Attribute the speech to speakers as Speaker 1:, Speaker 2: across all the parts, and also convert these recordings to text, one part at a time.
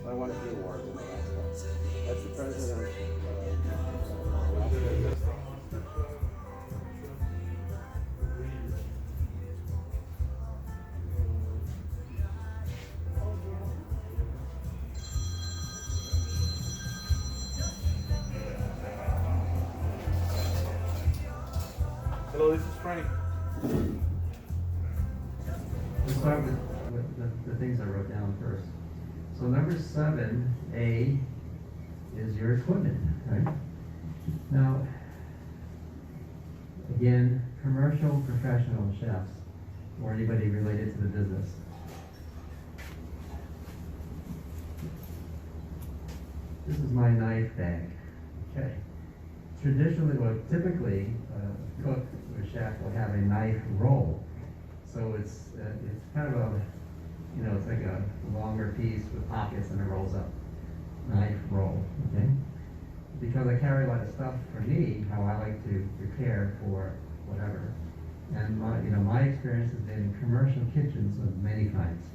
Speaker 1: I won a few awards and all that stuff. That's the president.
Speaker 2: Hello, this is Frank.
Speaker 3: Let's start with the things I wrote down first. So number 7A is your equipment, right? Now, again, commercial, professional chefs, or anybody related to the business. This is my knife bag, okay? Traditionally, well, typically, a cook or chef will have a knife roll. So it's kind of a, it's like a longer piece with pockets and it rolls up. Knife roll, okay? Because I carry a lot of stuff for me, how I like to prepare for whatever. And my experience has been in commercial kitchens of many kinds.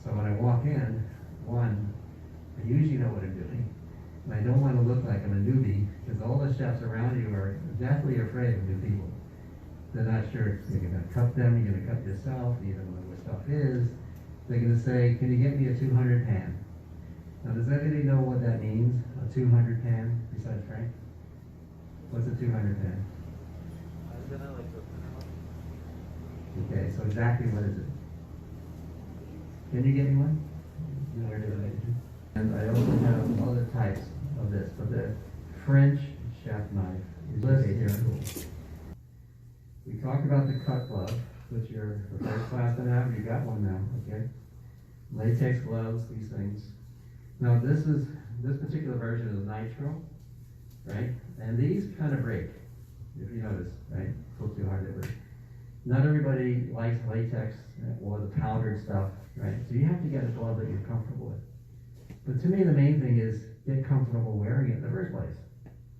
Speaker 3: So when I walk in, one, I usually know what I'm doing. And I don't want to look like I'm a newbie, because all the chefs around you are deathly afraid of new people. They're not sure if you're going to cut them, you're going to cut yourself, you don't know where stuff is. They're going to say, can you get me a 200 pan? Now, does anybody know what that means, a 200 pan, besides Frank? What's a 200 pan? Okay, so exactly what is it? Can you get me one? You know where it is. And I also have other types of this, but the French chef knife is listed here. We talked about the cut glove, which you're the first class to have. You got one now, okay? Latex gloves, these things. Now this particular version is nitro, right? And these kind of break, if you notice, right? Pull too hard, they break. Not everybody likes latex or the powdered stuff, right? So you have to get a glove that you're comfortable with. But to me, the main thing is get comfortable wearing it in the first place,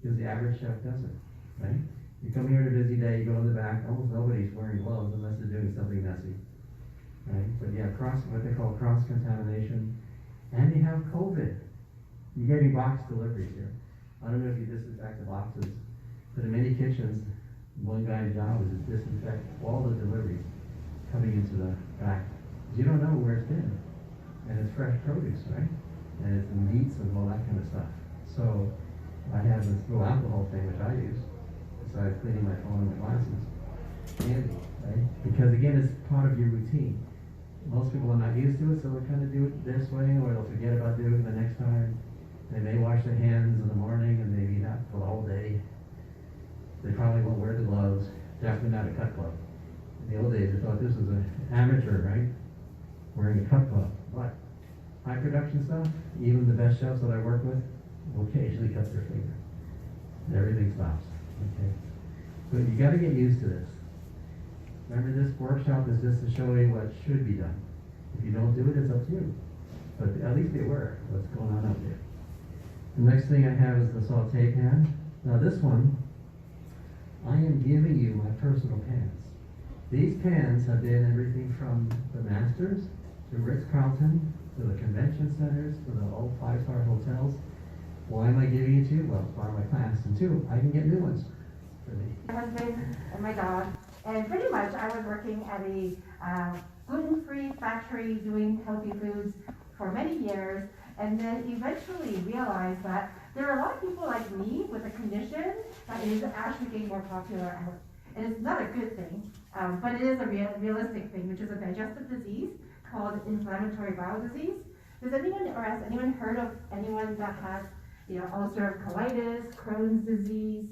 Speaker 3: because the average chef doesn't, right? You come here on a busy day, you go in the back, almost nobody's wearing gloves unless they're doing something messy, right? But yeah, what they call cross-contamination, and you have COVID. You're getting box deliveries here. I don't know if you disinfect the boxes, but in many kitchens, one guy's job is to disinfect all the deliveries coming into the back. You don't know where it's been, and it's fresh produce, right? And it's the meats and all that kind of stuff. So I have this little alcohol thing which I use, besides cleaning my phone and my glasses. Handy, right? Because again, it's part of your routine. Most people are not used to it, so they kind of do it this way, or they'll forget about doing it the next time. They may wash their hands in the morning and maybe not for the whole day. They probably won't wear the gloves, definitely not a cut glove. In the old days, they thought this was an amateur, right? Wearing a cut glove. But high production stuff, even the best chefs that I work with will occasionally cut their finger. Everything stops, okay? So you gotta get used to this. Remember, this workshop is just to show you what should be done. If you don't do it, it's up to you. But at least be aware of what's going on out there. The next thing I have is the saute pan. Now this one, I am giving you my personal pans. These pans have been everything from the Masters to Ritz-Carlton to the convention centers to the old 5-star hotels. Why am I giving it to you? Well, it's part of my class. And two, I can get new ones for me.
Speaker 4: My husband and my dog, and pretty much I was working at a gluten-free factory doing healthy foods for many years, and then eventually realized that there are a lot of people like me with a condition that is actually getting more popular out. And it's not a good thing, but it is a realistic thing, which is a digestive disease called inflammatory bowel disease. Does anyone, or has anyone heard of anyone that has, ulcerative colitis, Crohn's disease?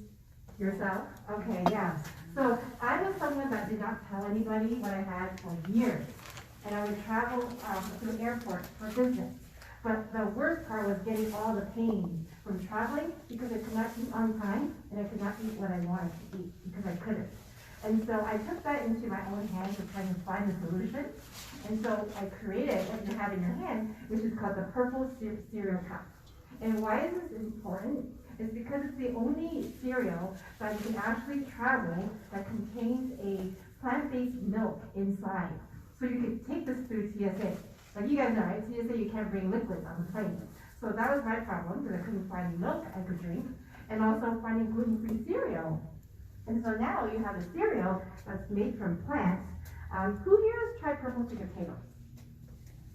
Speaker 4: Yourself? Okay, yeah. So I was someone that did not tell anybody what I had for years. And I would travel to the airport for business. But the worst part was getting all the pain from traveling because I could not eat on time and I could not eat what I wanted to eat because I couldn't. And so I took that into my own hands of trying to find the solution. And so I created what you have in your hand, which is called the purple cereal cup. And why is this important? It's because it's the only cereal that you can actually travel that contains a plant-based milk inside. So you can take this through TSA. Like you guys know, right? So you can't bring liquids on the plane. So that was my problem, because I couldn't find milk I could drink, and also finding gluten-free cereal. And so now you have a cereal that's made from plants. Who here has tried purple sweet potatoes?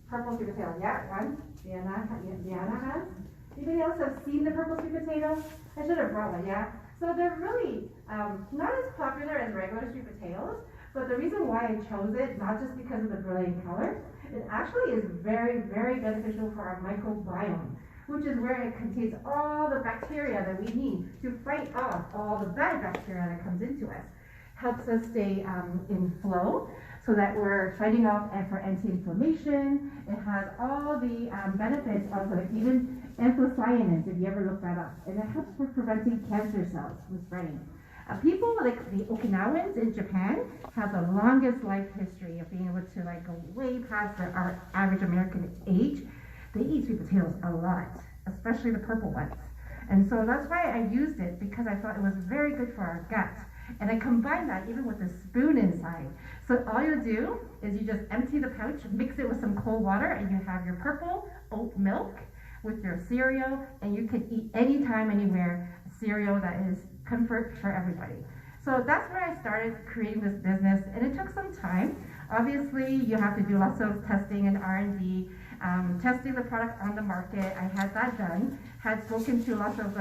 Speaker 4: Purple sweet potato, yeah, one. Diana has. Anybody else have seen the purple sweet potato? I should have brought one, yeah. So they're really not as popular as regular sweet potatoes, but the reason why I chose it, not just because of the brilliant color, it actually is very, very beneficial for our microbiome, which is where it contains all the bacteria that we need to fight off all the bad bacteria that comes into us. Helps us stay in flow, so that we're fighting off for anti-inflammation. It has all the benefits of even anthocyanins, if you ever look that up. And it helps with preventing cancer cells from spreading. People like the Okinawans in Japan have the longest life history of being able to go way past our average American age. They eat sweet potatoes a lot, especially the purple ones. And so that's why I used it, because I thought it was very good for our gut. And I combine that even with a spoon inside. So all you do is you just empty the pouch, mix it with some cold water, and you have your purple oat milk with your cereal, and you can eat anytime, anywhere, cereal that is comfort for everybody. So that's where I started creating this business, and it took some time. Obviously, you have to do lots of testing and R&D, testing the product on the market. I had that done, had spoken to lots of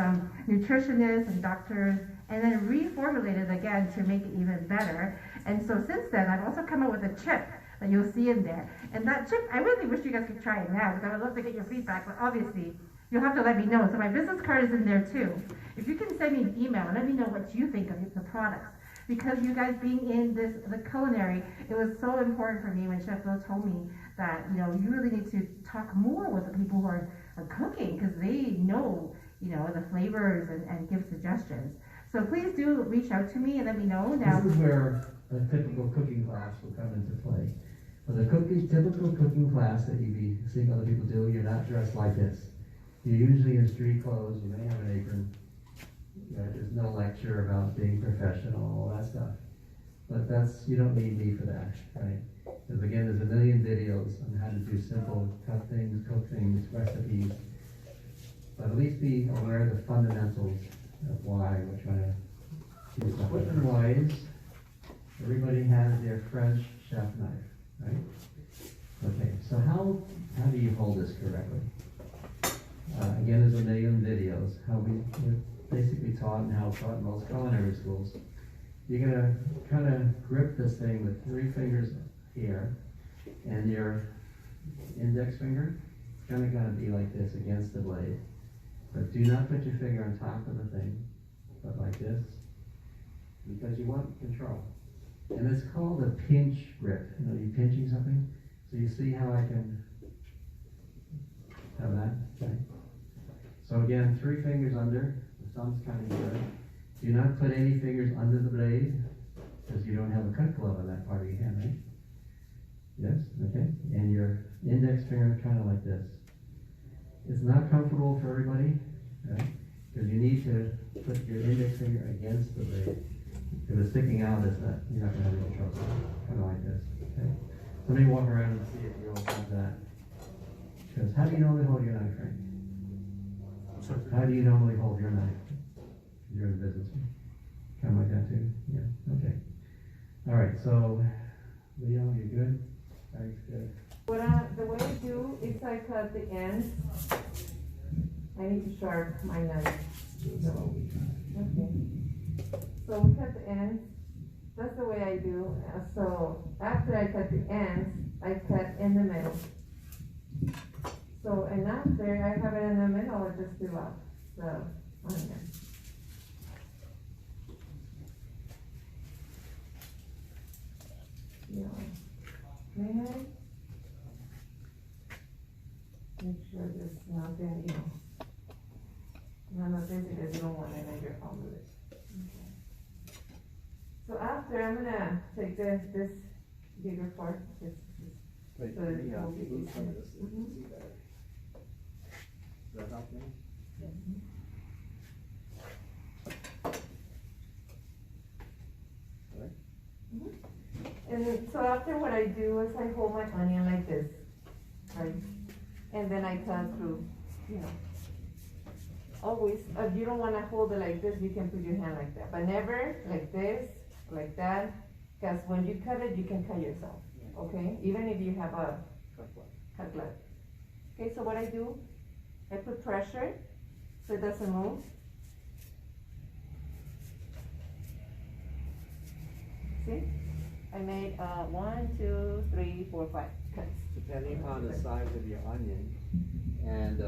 Speaker 4: nutritionists and doctors, and then reformulated again to make it even better. And so since then, I've also come up with a chip that you'll see in there. And that chip, I really wish you guys could try it now, because I would love to get your feedback, but obviously, you'll have to let me know. So my business card is in there too. If you can send me an email and let me know what you think of the products. Because you guys being in the culinary, it was so important for me when Chef Bill told me that, you really need to talk more with the people who are cooking, because they know, the flavors and give suggestions. So please do reach out to me and let me know. Now,
Speaker 3: this is where a typical cooking class will come into play. For the typical cooking class that you be seeing other people do, you're not dressed like this. You're usually in street clothes. You may have an apron. There's no lecture about being professional, all that stuff. But you don't need me for that, right? Because again, there's a million videos on how to do simple, cut things, cook things, recipes. But at least be aware of the fundamentals of why we're trying to do something. Equipment-wise, everybody has their French chef knife, right? Okay, so how do you hold this correctly? Again, there's a million videos. How we're basically taught and how it's taught in most culinary schools. You're gonna kind of grip this thing with 3 fingers here, and your index finger kind of gotta be like this against the blade. But do not put your finger on top of the thing, but like this, because you want control. And it's called a pinch grip. You're pinching something. So you see how I can have that, okay? So again, 3 fingers under, the thumb's kind of good. Do not put any fingers under the blade, because you don't have a cut glove on that part of your hand, right? Yes, okay. And your index finger kind of like this. It's not comfortable for everybody, right? Because you need to put your index finger against the blade. If it's sticking out, you're not going to have any trouble. Kind of like this, okay? So let me walk around and see if you all have that. Because how do you normally hold your knife, Frank? How do you normally hold your knife? You're in the business. Kind of like that too? Yeah, okay. All right, so Leo, you good? Frank's good.
Speaker 5: The way I do is I cut the ends. I need to sharpen my knife. Okay. So we cut the ends. That's the way I do. So after I cut the ends, I cut in the middle. So and after I have it in the middle, I just fill up the onion. May I? Make sure there's nothing, none of this, because you don't want it in your palm with it. Okay. So after, I'm gonna take this bigger part, this
Speaker 1: Wait,
Speaker 5: so that it
Speaker 1: yeah,
Speaker 5: will be
Speaker 1: move some of
Speaker 5: easier.
Speaker 1: this so you can see better. Does that help me? All right.
Speaker 5: And so after what I do is I hold my onion like this, right? And then I cut through, you know. Always, if you don't wanna hold it like this, you can put your hand like that, but never like this, like that, because when you cut it, you can cut yourself, okay? Even if you have a cut glove. Okay, so what I do, I put pressure so it doesn't move. See? I made 1, 2, 3, 4, 5 cuts.
Speaker 3: Depending on the size of your onion, and we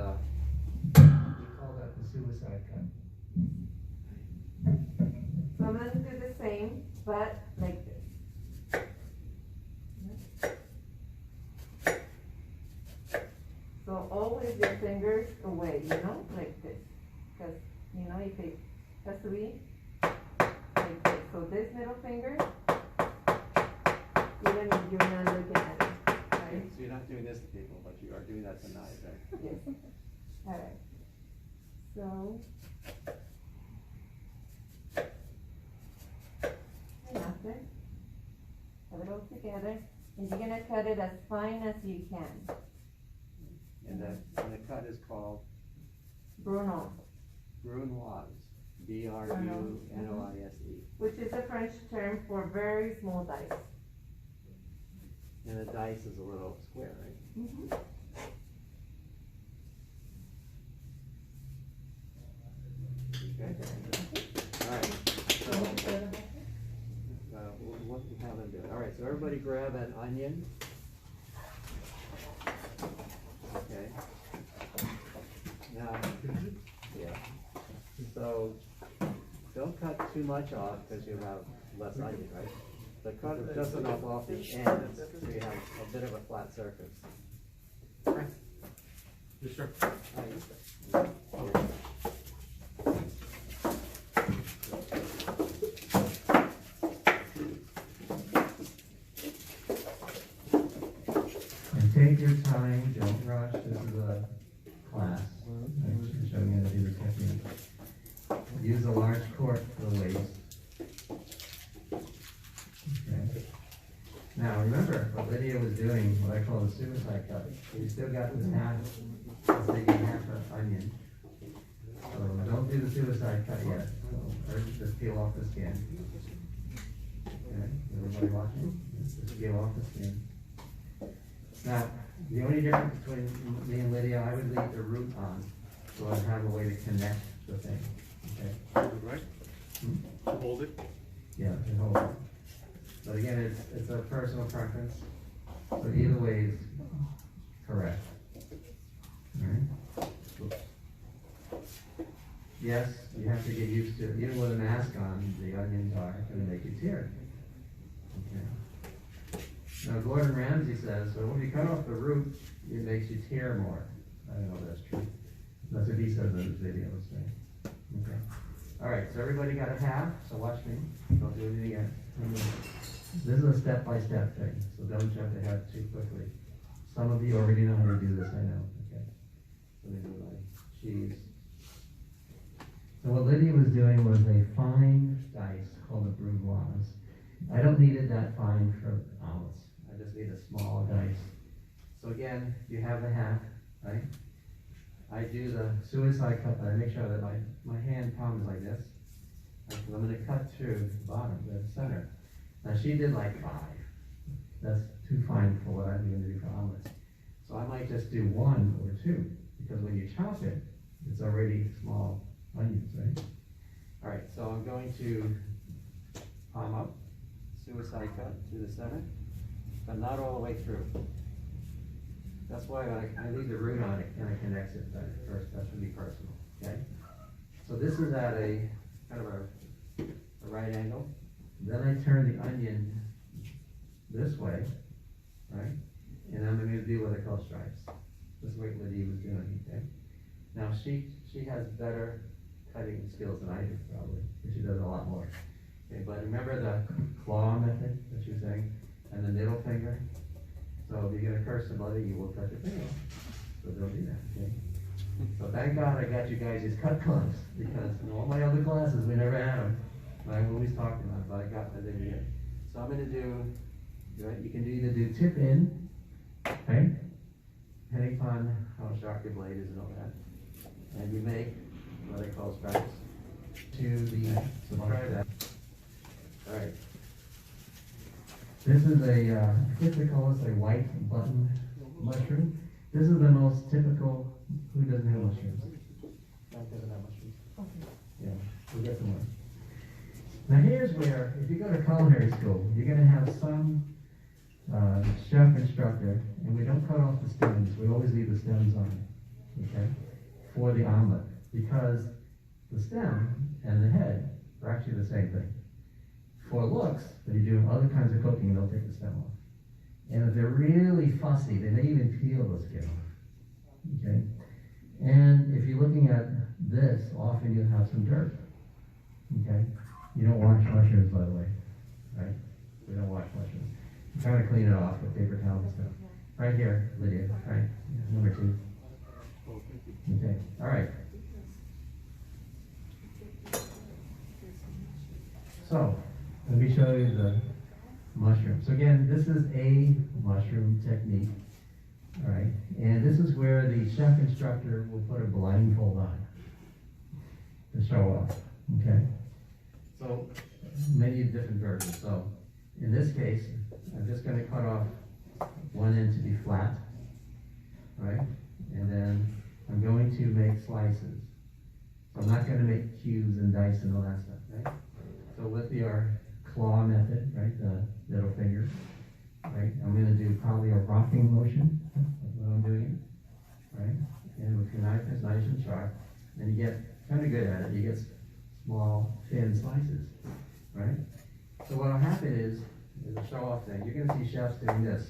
Speaker 3: call that the suicide cut.
Speaker 5: So I'm gonna do the same, but like this. So always your fingers away, you know, like this. Because, you know, if it has to be like this. So this middle finger, even if you're not looking at it, right?
Speaker 3: So you're not doing this to people, but you are doing that to knives, right?
Speaker 5: Yes. All right. So. And after, put it all together, and you're gonna cut it as fine as you can.
Speaker 3: And the cut is called
Speaker 5: Bruno,
Speaker 3: brunoise, B-R-U-N-O-I-S-E.
Speaker 5: which is a French term for very small dice.
Speaker 3: And the dice is a little square, right?
Speaker 5: Mm-hmm.
Speaker 3: Okay. All right. So, what we have them do? All right. So everybody grab an onion. Okay. Now, yeah. So don't cut too much off because you have less onion, right? But cut just enough off the ends so you have a bit of a flat surface.
Speaker 2: Yes, sir.
Speaker 3: And take your time, don't rush, this is a class. I'm showing you how to do the technique. Use a large cork for the waist. Okay. Now remember, what Lydia was doing, what I call the suicide cut. You still got this half, this big half of onion. So don't do the suicide cut yet. So first just peel off the skin. Okay, everybody watching? Just peel off the skin. Now, the only difference between me and Lydia, I would leave the root on, so I'd have a way to connect the thing, okay?
Speaker 2: Right?
Speaker 3: Hmm?
Speaker 2: Hold it.
Speaker 3: Yeah, and hold it. But again, it's a personal preference, so either way is correct. Alright? Yes, you have to get used to it. Even with a mask on, the onions are gonna make you tear. Okay. Now Gordon Ramsay says, so when you cut off the root, it makes you tear more. I don't know if that's true. That's what he says in his videos, right? Okay. All right, so everybody got a half, so watch me. Don't do anything yet. This is a step-by-step thing, so don't jump ahead too quickly. Some of you already know how to do this, I know. Okay. So let me do my cheese. So what Lydia was doing was a fine dice called a brunoise. I don't need it that fine for omelets. I just need a small dice. So again, you have the half, right? I do the suicide cut, but I make sure that my hand palm is like this. I'm going to cut through the bottom, the center. Now she did like 5. That's too fine for what I'm going to do for omelets. So I might just do 1 or 2, because when you chop it, it's already small onions, right? All right, so I'm going to palm up, suicide cut through the center, but not all the way through. That's why I leave the root on it and I connect it better first. That should be personal, okay? So this is at a kind of a right angle. Then I turn the onion this way, right? And I'm going to do what I call stripes. This is what Lydia was doing, okay? Now she has better cutting skills than I do probably, because she does a lot more. Okay, but remember the claw method that she was saying, and the middle finger? So if you're gonna curse somebody, you will cut your finger off. So don't do that, okay? So thank God I got you guys these cut gloves, because in all my other classes, we never had them. I always talked about it, but I got that in here. So I'm gonna do, right, you can either do tip in, okay? depending upon how sharp your blade is and all that. And you make what I call stripes to the subscribe. All right. This is a, I guess they call this a white button mushroom. This is the most typical, who doesn't have mushrooms? Mike doesn't have mushrooms. Yeah, we'll get some more. Now here's where, if you go to culinary school, you're gonna have some chef instructor, and we don't cut off the stems, we always leave the stems on, okay, for the omelet, because the stem and the head are actually the same thing. For looks, when you're doing other kinds of cooking, they'll take the stem off. And if they're really fussy, they may even peel the skin off, okay? And if you're looking at this, often you'll have some dirt, okay? You don't wash mushrooms, by the way, right? We don't wash mushrooms. You try to clean it off with paper towels and stuff. Right here, Lydia, right? Number 2. Okay, all right. So, let me show you the mushroom. So again, this is a mushroom technique, all right? And this is where the chef instructor will put a blindfold on to show off, okay? So, many different versions. So, in this case, I'm just going to cut off one end to be flat, right? And then I'm going to make slices. So I'm not going to make cubes and dice and all that stuff, right? So with our claw method, right, the middle finger, right? I'm going to do probably a rocking motion, that's what I'm doing, right? And with your knife, it's nice and sharp, and you get kind of good at it. You get small, thin slices, right? So what'll happen is a show-off thing. You're going to see chefs doing this.